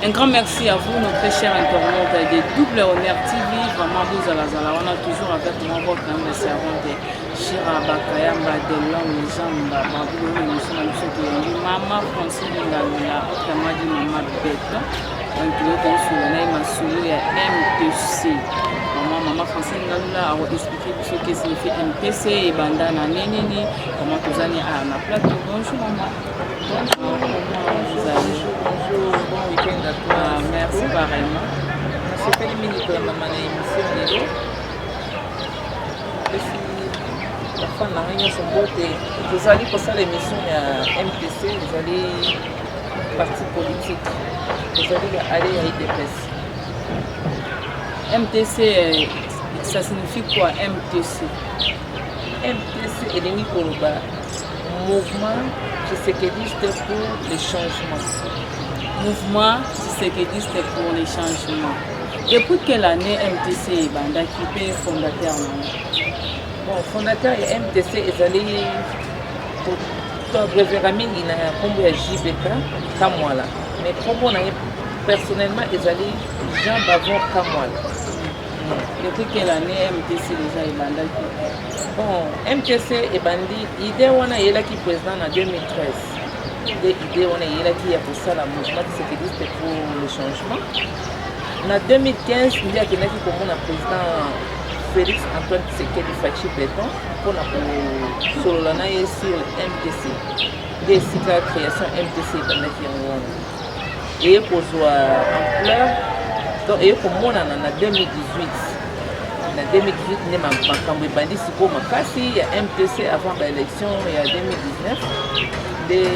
Un grand merci à vous, nos très chers internautes de Double Honneur TV. Vraiment, vous à la Zala. On a toujours avec moi votre nom de servant de Chira Bakayamba, de l'homme, les gens, Babou, nous sommes Maman Francine Ngalula, autrement dit Maman Béton. Donc, nous sommes sur le MTC. Maman Francine Ngalula a expliqué ce que signifie MTC et Bandana Nini. Comment vous allez à la plateau. Bonjour, maman. Bonjour, comment vous allez? Bonjour, bon week-end à toi. Merci pareillement. Je fais une minute pour ma émission. La fin de la réunion, vous allez pour ça l'émission MTC, vous allez parti politique, vous allez aller à IDPS. MTC, ça signifie quoi MTC? MTC est l'ennemi Koloba, mouvement tshisekidiste pour les changements. Mouvement tshisekidiste pour les changements. Depuis quelle année MTC Banda qui est fondateur? Bon, fondateur et MTC est allé pour brevera mingi na kombo ya JBK Kamwala. Mais kombo na personnellement est allé Jean Bavon Kamwala. Depuis quelle année MTC déjà est Banda qui? Bon, MTC est bandi idée wana yela qui président en 2013. Idée wana yela qui a pour ça la mouvement sécurité pour le changement. En 2015, il y a quelqu'un qui comme le président Félix Antoine Tshisekedi Fachi Béton pour la Sololana et sur MTC. Des sites de création MTC pendant qui ont et pour ampleur. Donc et pour moi en 2018. En 2018, il y a un bandi Siko Makasi, il y a MTC avant l'élection, il y a 2019. Des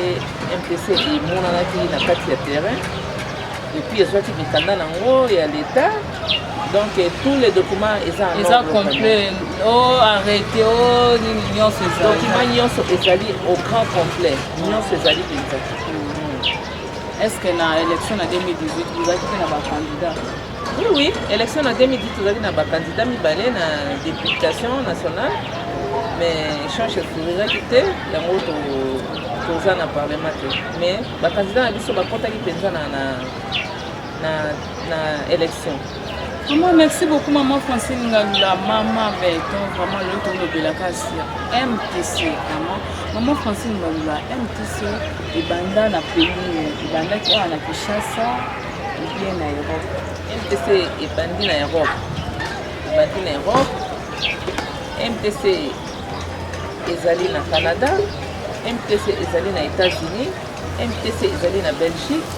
MTC et mon qui n'a pas de terrain. Et puis, il y a l'État. Donc, tous les documents, ils ont complet. Oh, arrêtez, oh, l'Union César. Les documents sont allés au grand complet. L'Union César. Est-ce que dans l'élection en 2018, vous avez été un candidat? Oui, oui. L'élection en 2018, vous avez été un candidat, mais dans la députation nationale. Mais change de souverain qui était, il y a un parlement. Mais le candidat a dit que le candidat dans l'élection. Maman, merci beaucoup, maman Francine Ngalula, maman Béton, vraiment le tour de la casse. MTC, maman Francine Ngalula, MTC, et Banda na pays, et Banda qui est à Kinshasa, et bien en Europe. MTC est bandi en Europe. Bandi en Europe. MTC est allé au Canada. MTC est allé aux États-Unis. MTC est allé en Belgique.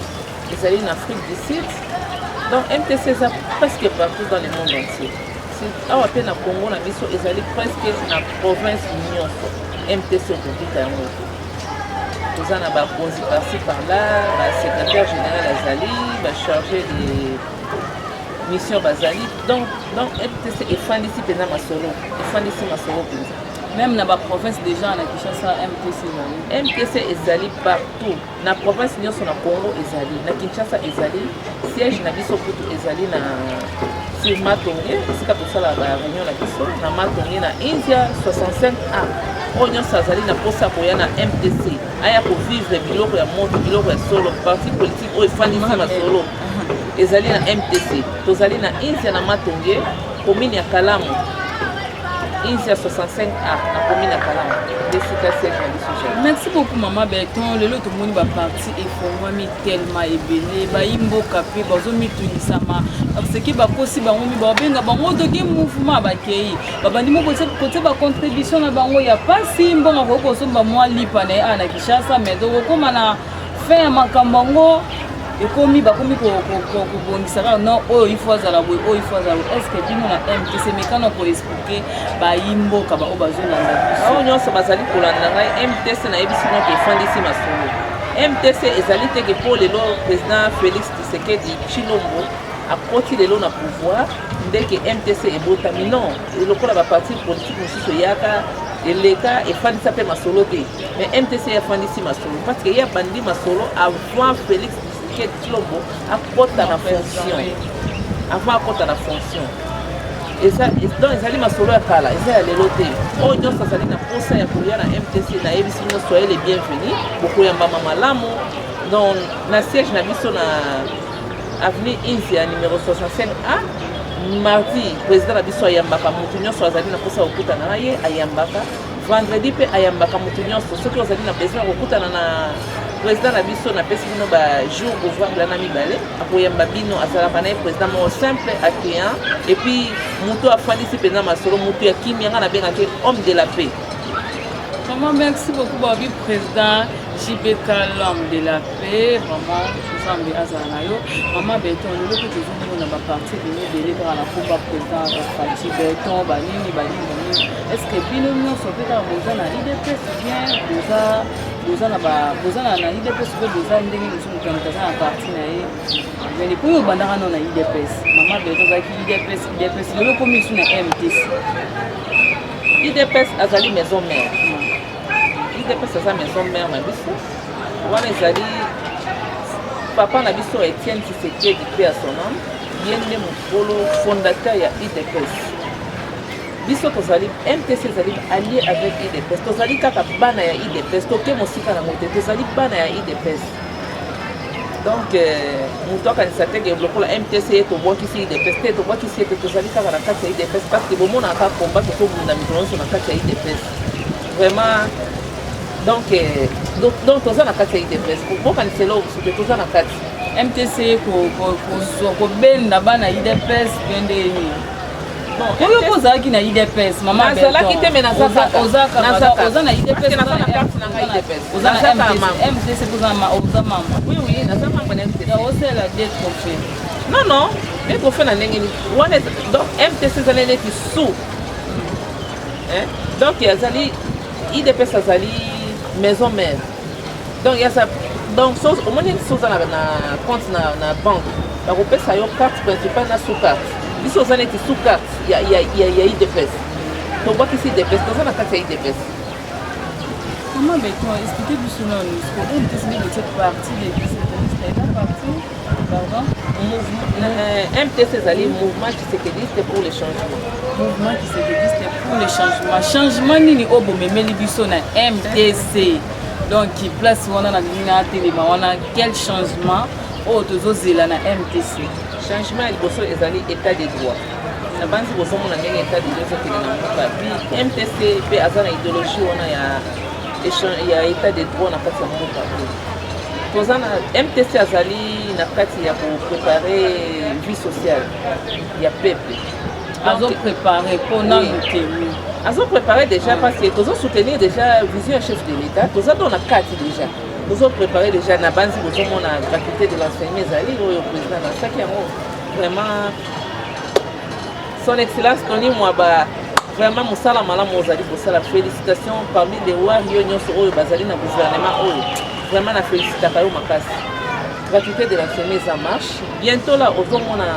Est allé en Afrique du Sud. Donc MTC est presque partout dans le monde entier. Si on appelle le Congo, ils allaient presque dans la province Union. MTC au Congo. Nous avons par-ci par-là, le secrétaire général Azali, chargé des missions Bazali. Donc MTC est fan ici pendant Masolo. Est fan ici Masolo. Même dans la province déjà, on a Kinshasa, MTC. MTC est allé partout. Dans la province Union sur le Congo est allé. Dans Kinshasa est allé. Siège na biso kutu est allé sur Matongé. C'est comme ça la réunion la biso. Dans Matongé na India 65A. Union Sazali na posa koya na MTC. Aya pour vivre biloko ya moto, biloko ya solo, parti politique o efandi na solo. Est allé na MTC. Tozali na India na Matongé, commune ya Kalamu. India 65A, la commune à Kalam. Merci beaucoup, maman Béton. Le lot de monde va partir et faut moi tellement ébélé. Baimbo capé, bazomi tunisama. Ce qui va possible, on va benga bango de game mouvement bakei. Babandi mo côté ba contribution na bango ya pas si mbonga ko ko somba moi lipa na ana Kinshasa mais donc comme na fait makambango. Et comme il va comme non oh il faut ça la oh il faut ça est-ce que tu as MTC mais quand on peut expliquer bah imbo kaba au bazon là on y a ça bazali pour la MTC na ebisi no ke fandi si masolo MTC ezali te que pour le président Félix Tshisekedi Tshilombo a porté le na pouvoir dès que MTC est botami non le ko la parti politique mususu yaka eleka et fandi ça pe masolo te mais MTC a fandi si masolo parce que y a bandi masolo avant Félix que Tshilombo apporte à la fonction. Avant apporte à la fonction. Et ça, donc ils allaient masolo à Kala, ils allaient loter. Oh, nous ça allait na posa ya kulia na MTC na ebisi nous soyez les bienvenus. Beaucoup ya mama malamu. Donc na siège na biso avenue Inzia numéro 65A. Mardi, président na biso ayambaka mutu nyonso azali na posa kokutana na ye ayambaka. Vendredi pe ayambaka mutu nyonso soki ozali na besoin kokutana na président na biso na pesi bino ba jour ouvrable na mibale akoyamba bino azalaka na ye président moko simple accueillant et puis mutu afandisi mpenza masolo mutu ya kimia nga nabengaki homme de la paix. Vraiment, merci beaucoup, Bobby, président JBK, l'homme de la paix. Vraiment, nous sommes bien à Maman Béton, nous avons toujours parti de nous délivrer à la coupe président Fati Béton, Banini. Est-ce que Bino nous sommes à Bozan à l'IDP, c'est bien, Bozan à l'IDP, c'est bien, Bozan, nous sommes à partir de les premiers bandana non à l'IDP. Maman Béton, l'IDP, c'est le premier sur la MTC. IDPS azali maison mère. IDPS aza maison mère na biso. Wana ezali papa na biso Etienne Tshisekedi pe à son nom. Yende mokolo fondateur ya IDPS. Biso tozali MTC ezali allié avec IDPS. Tozali kaka bana ya IDPS. Toke mosika na mote. Tozali bana ya IDPS. Donc, nous avons dit que le MTC est au bois qui s'est dépesté, au bois qui s'est dépesté, à la carte IDPS, parce que le monde a un combat qui est au bout de la micro sur la carte IDPS. Vraiment, donc, nous avons la carte IDPS. Pour qu'on se lève, c'est que nous avons la carte. MTC, pour ben là-bas, na IDPS, ben de. Bon, on pose à qui na IDPS, maman. Nazala qui te mène à Zaka. Oza na IDPS, na carte na IDPS. Oza na MTC pour Oza maman. Oui, Nazala maman MTC. Ya ose la des trophées. Non, des trophées na ndenge ni. Donc MTC zali neti sous. Hein? Donc yazali IDPS azali maison mère. Donc il y a ça. Donc au moins une chose na compte na banque. La repère yo carte principale na sous carte. Biso zane ti sous carte ya IDPS. Donc what ici IDPS, dans la carte IDPS. Comment maintenant expliquer du son nom parce que MTC de cette partie les c'est la partie pardon MTC zali mouvement qui s'équilibre pour les changements. Mouvement qui s'équilibre pour les changements. Changement nini obo memeli biso na MTC. Donc qui place wana na nina télé wana quel changement au tozozela na MTC. Changement liboso ezali état de droit. Na banzi boso mona ndenge état de droit ezokende na mboka. Puis MTC pe aza na idéologie wana ya état de droit na kati ya mboka. Toza na MTC azali na kati ya préparer vie sociale ya peuple. Azo préparer pour na mutemi. Azo préparer déjà parce que tozo soutenir déjà vision chef de l'État. Toza dans la carte déjà. Nous avons préparé déjà la base pour la gratuité de l'enseignement Zali au président dans chaque année. Vraiment, son excellence Tony Mwaba, vraiment Moussala Malam Mozali pour ça la félicitation parmi les Warions sur le Bazali dans le gouvernement. Vraiment la félicitation au Makas. Gratuité de l'enseignement ça marche. Bientôt là, aux hommes on a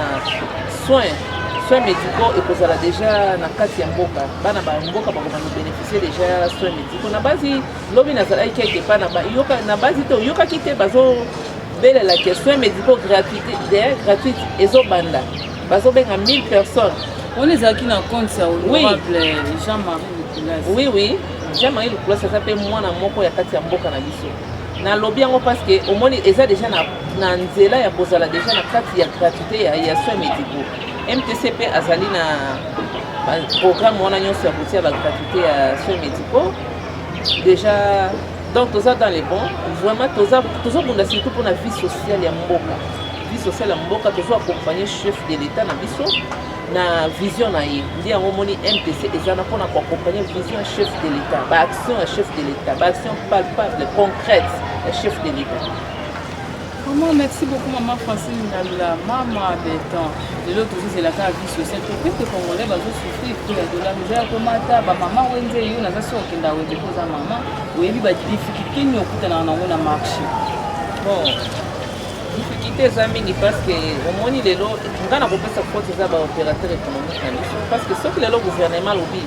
soins médicaux et que ça déjà na kati ya mboka bana ba mboka ba ko bénéficier déjà soins médicaux na base lobi na zala quelque part na ba yoka na base to yoka kite bazo belle la question médicaux gratuite ezo banda bazo benga 1000 personnes on les a qui na compte ça honorable Jean-Marie Nicolas. Oui Jean-Marie Nicolas ça s'appelle mwana moko ya kati ya mboka na biso na lobby yango parce que au moins eza déjà na nzela ya kozala déjà na kati ya gratuité ya soins médicaux. MTCP azali na programme wana nyonso ya kotia ba gratuité ya soins médicaux déjà donc toza dans les bons vraiment toza bunda surtout pour la vie sociale ya mboka toza accompagner chef de l'état na biso na vision na ye ndi yango moni MTC eza na pona ko accompagner vision chef de l'état ba action ya chef de l'état ba action palpable concrète ya chef de l'état. Maman, merci beaucoup, maman Francine Ngabila, maman Béton. De l'autre côté, c'est la vie sociale. Pour que les Congolais souffrent de la misère, maman, on dit, on a ça sur qui n'a pas de maman, ou il y a des difficultés, nous avons un marché. Bon, difficulté, parce que au moins, il est là, on a compris sa faute, c'est un opérateur économique. Parce que ce que le gouvernement lobby,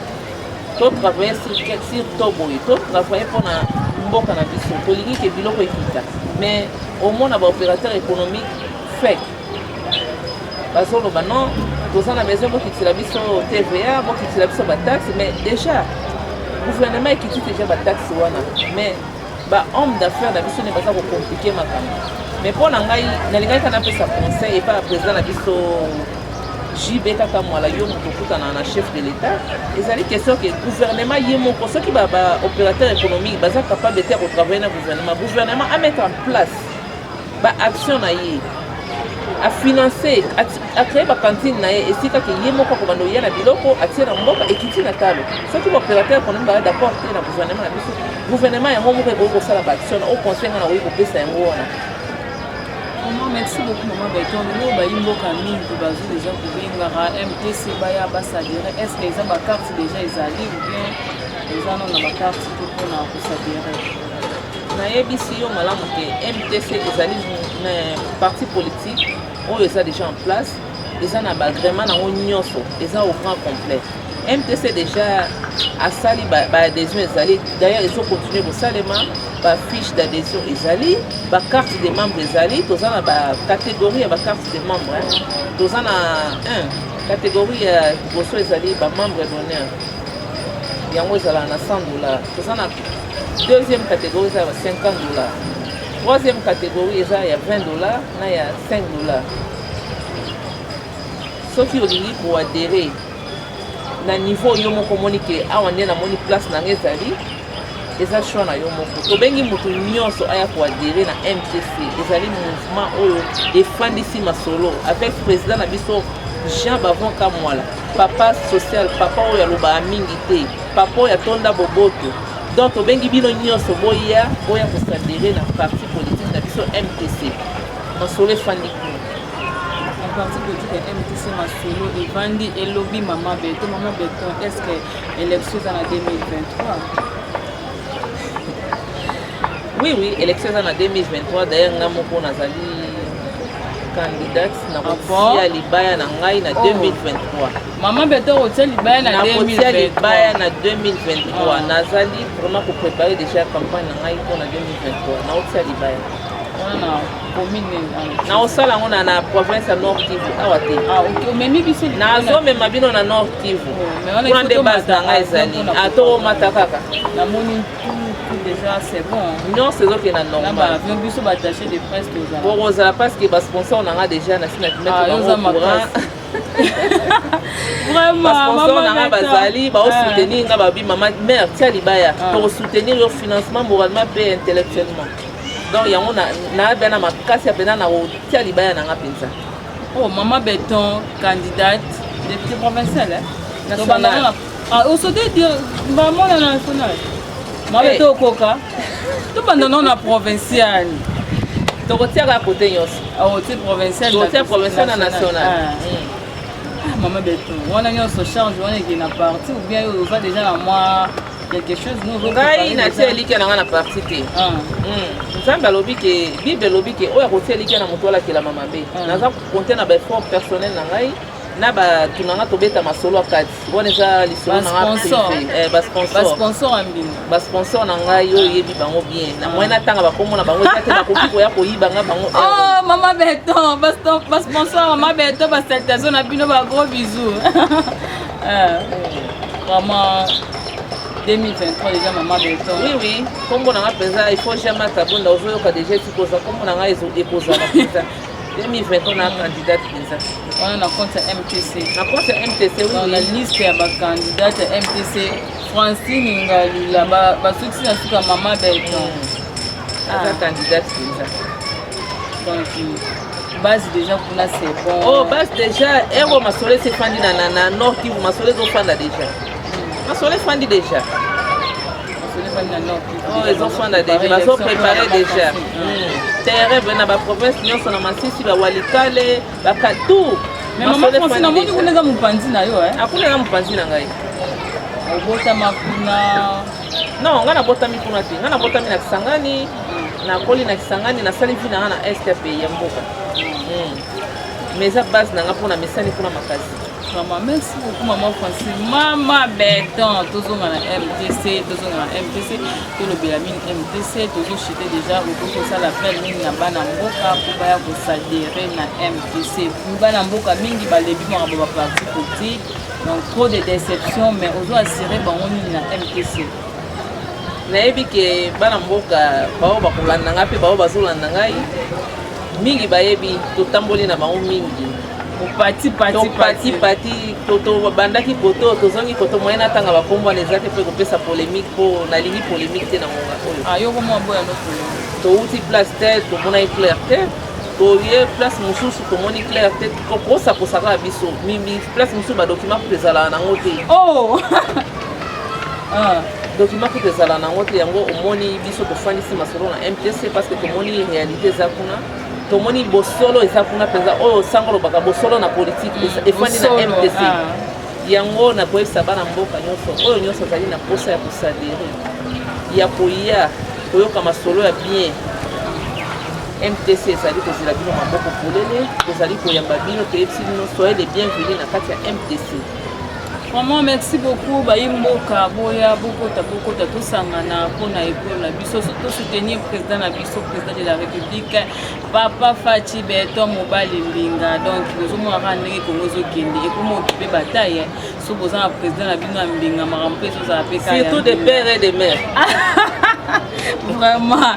tout travailler sur Tobo, tout travailler pour un cannabis, pour l'unique et biloko efficace. Mais au moins, on a un opérateur économique fait. Parce que non, tous à la maison, on quitte la mission TVA, on quitte la mission taxe, mais déjà, le gouvernement quitte déjà la taxe. Mais homme d'affaires, la mission n'est pas compliquée. mais mpo na ngai nalingaki kaka napesa conseil epa ya président na biso JB kaka mwala yo moto okutana na chef de l'état ezali question ke gouvernement ye moko soki baopérateur économique baza capable te ya kotravaille na gouvernement amettre en place baaction na ye afinance acrée bacantine na ye esika ke ye moko akobanda oya na biloko atie na mboka ekiti na talo soki baopérateur économique baa d'accord te na gouvernement na biso gouvernement yango moko ekoki kosala baaction na o conseil nga na koki kopesa yango wana. Merci beaucoup maman Beton. Nous baimboka mingi bazo déjà kubengara MTC baya basadere. Est-ce que ils ont ma carte déjà ils arrivent ou bien ils ont na carte pour na kosadere? Na yebisi yo malamu ke MTC ezali na parti politique oyo eza déjà en place eza na bagrément nango nyonso eza au grand complet. MTC déjà asali baadhésion ezali d'ailleurs ils ont continué kosalema bafiche d'adhésion ezali bacarte de membre ezali toza na bacatégorie ya bacarte de membre toza na catégorie ya liboso ezali bamembre d'honneur yango ezala na $100 toza na deuxième catégorie eza ya $50 troisième catégorie eza ya $20 na ya $5 soki olingi koadhere na niveau yo moko omoni ke awa nde namoni place nango ezali eza choix na yo moko tobengi moto nyonso aya koadhere na MTC ezali mouvement oyo efandisi masolo avec président na biso Jean Bavon Kamwala papa social papa oyo alobaka mingi te papa oyo atonda boboto donc tobengi bino nyonso boya kosadhere na parti politique na biso MTC masolo efandi kuna parti politique ya MTC masolo evandi elobi maman Beton est-ce que élection eza na 2023? Oui, élection en 2023 d'ailleurs nga moko nazali candidate na kotia libaya na ngai na 2023. Maman Beton otia libaya na 2023. Na 2023 nazali vraiment pour préparer déjà campagne na ngai pour na 2023 na otia libaya. Na commune na osala ngo na province ya Nord Kivu awa te. OK, memi biso na zo mema bino na Nord Kivu. Kuna nde base na ngai ezali ato mata kaka na moni déjà c'est bon. Non, c'est ok na normal. Là bas, biso ba attaché de presse aux bon Rosa parce que ba sponsor on a déjà na sina mettre dans courant. Vraiment sponsor on a bazali ba soutenir nga ba bi maman mère tia libaya pour soutenir leur financement moralement et intellectuellement. Donc yango na bena makasi apena na tia libaya na nga pensa. Oh maman Beton candidate député provincial national. Au sauté dire maman la nationale. Maman Beton koka. Tout pendant na provincial. tokotiaka kote nyonso aotie provincial national. Maman Beton wana nyonso change wana eke na parti ou bien oza déjà na moi quelque chose ngai natia elike nanga na parti te nzambe alobi ke bible elobi ke oyo akotia elike na moto alakelama mabe naza konte na baeffort personnel na ngai na bato nanga tobeta masolo akati wana eza lisolo nanga basponsor na ngai oyo yebi bango bien na moyen natanga bakomona bango ete bakoki koya koyibanga bango. Maman Beton basponsor Maman Beton basalutation na bino bagros bisous vraiment 2023 déjà Maman Beton. Oui, kombo nanga penza il faut jamais tabonda ozoyoka déjà sikoza kombo nanga ekozala penza 2020 on a candidate penza. On a compte MTC. Na compte MTC oui. On a liste ya ba candidate MTC Francine Ngalula ba succès na suka Maman Beton. Candidate penza. Donc base déjà pour là c'est bon. Oh base déjà ero masole c'est fandi na Nord Kivu masole zo fanda déjà. Masole fandi déjà. Masole fandi na Nord Kivu. Oh ils ont fanda déjà, ils ont préparé déjà. Terre na ba province nyonso na Masisi ba Walikale ba Katu. Mais maman Francine na moni kuneza mupanzi na yo akuna nga mupanzi na ngai. Obota makuna. Non, nga na botami kuna te. Nga na botami na Kisangani. Na koli na Kisangani na sali vi na nga na STP ya mboka. Mais ça base na nga pona mesani kuna makazi. Maman, merci beaucoup Maman Francine. Maman Beton, toujours dans la MTC, toujours dans la MTC, tout le Bélamine MTC, toujours chité déjà, beaucoup ça l'appel mingi na bana mboka pour baya ko s'adhérer na MTC. Bana mboka mingi ba lebi mo ba parti politique. Donc trop de déception mais ozo assurer bango mingi na MTC. Na yebi ke bana mboka bao ba kolanda nga pe bao bazolanda ngai. mingi bayebi totamboli na bango mingi pati bandaki poto tozongi koto moyen atanga bakombo wana eza te mpe kopesa polémique mpo nalingi polémique te na ngonga oyo yo komwa boya no touti place te tomonai clair te toye place mosusu tomoni clair te kosakosaka ya biso place mosusu badocument kutu ezalaka nango te document kutu ezalaka nango te yango omoni biso tofandisi masolo na MTC parce que tomoni réalité eza kuna tomoni bosolo eza kuna mpenza oyo sango lobaka bosolo na politike efandi na MTC yango nakoyebisa bana mboka nyonso oyo nyonso azali na posa ya kosadere ya koya koyoka masolo ya bien MTC ezali kozela bino maboko polele tozali koyamba bino toyebisi bino soyez les bienvenus na kati ya MTC. Vraiment merci beaucoup bayimboka boya bokota tosangana mpona ekolo na biso to soutenir président na biso président de la République Papa Faci Beton mobali mbinga donc ozomona kaka ndenge kongo ezokende ekoma okipe bataille so boza na président na bino ya mbinga makambo mpe ezozala mpe surtout des pères et des mères. Vraiment,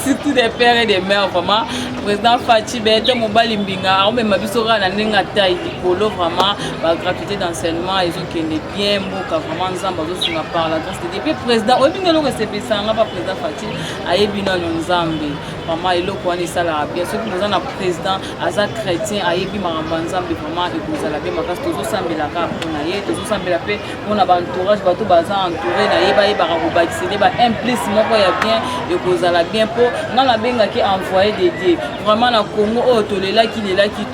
surtout des pères et des mères, vraiment. Président Faci Beton mobali mbinga aomema biso kaka na ndenge ataille likolo vraiment ba gratuité d'enseignement ezokende bien mboka vraiment nzambe azosunga par la grâce de Dieu pe président oyebi nde eloko esepesanga pa président Faci ayebi nano nzambe vraiment eloko wana esalaka bien soki boza na président aza chrétien ayebi makambo ya nzambe vraiment ekozala bien makasi tozosambelaka mpona ye tozosambela mpe mpona baentourage bato baza entouré na ye bayebaka kobakisele baimplice moko ya bien ekozala bien mpo nga nabengaki envoyé de Dieu vraiment na Congo oyo tolelaki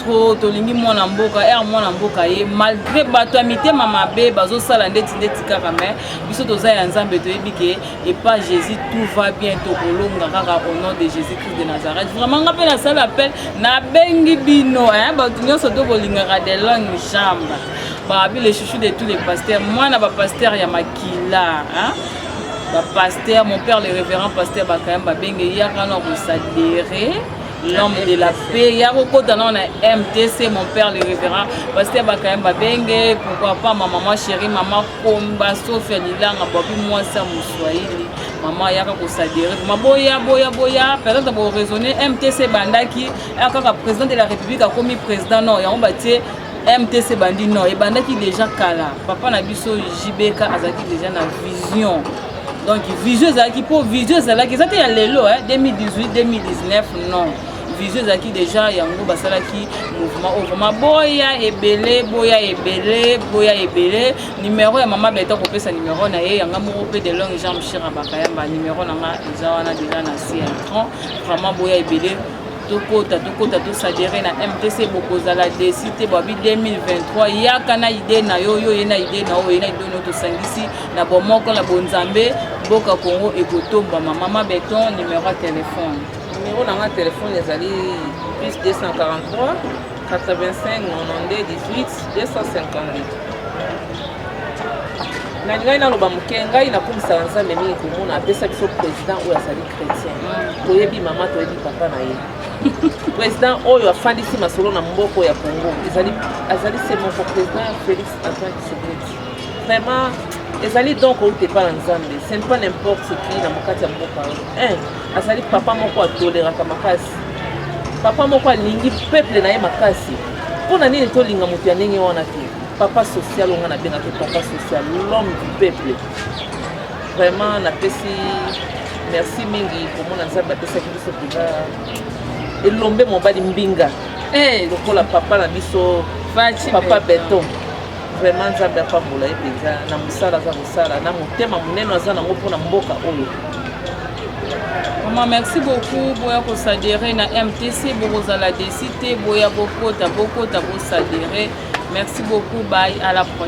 trop tolingi mwana mboka mwana mboka ye malgré bato ya mitema mabe bazosala ndeti kaka mais biso toza ya nzambe toyebi ke epa Jésus tout va bien tokolonga kaka au nom de Jésus Christ de Nazareth vraiment nga mpe nasala appel nabengi bino bato nyonso tokolingaka de longue jambe babi les chouchous de tous les pasteurs mwana bapasteur ya makila pasteur, mon père le révérend pasteur Bakayamba Benge yakana kosadere l'homme de la paix yako dans na MTC mon père le révérend pasteur Bakayamba Benge pourquoi pas ma maman chérie maman Komba Sophie Lilanga babi moi ça Mousswahili maman yaka kosadere maboya peut-être pour raisonner MTC bandaki kaka président de la République a commis président non ya on batie MTC bandi non et bandaki déjà kala papa na biso JBK azaki déjà na vision. Donc vision zaki pour vision zaki ça était lelo 2018 2019 non vision zaki déjà yango basalaki mouvement vraiment boya ebele numéro ya mama beta ko pesa numéro na ye yanga mo pe de longue jambe chira bakayamba numéro na nga eza wana déjà na C1 vraiment boya ebele tokota tosadere na MTC bokozala desite babi 2023 yaka na idée na yo na idée na yo na idée no tosangisi na bomoko na bonzambe boka Congo ekotomba mama Beton numéro de téléphone na téléphone ezali plus 243 85 92 18 258 na ngai na loba muke ngai na kumisa nzambe mingi komona apesa biso président oyo azali chrétien toyebi mama toyebi papa na ye président oyo afandisi masolo na mboko ya Congo azali se moko président Félix Antoine Tshisekedi vraiment ezali donc outé par nzambe ce n'est pas n'importe qui na mokati ya mboka azali papa moko atoleraka makasi papa moko alingi peuple na ye makasi mpona nini tolinga moto ya ndenge wana te papa social onga nabengaki papa social l'homme du peuple vraiment napesi merci mingi komona nzambe apesaki biso mpenza elombe mobali mbinga lokola papa na biso papa Beton vraiment nzambe apambola ye mpenza na mosala aza kosala na motema monene aza nango mpona mboka oyo. Maman, merci beaucoup boya kosadere na MTC bokozala desite boya bokota bosadere merci beaucoup bye à la prochaine.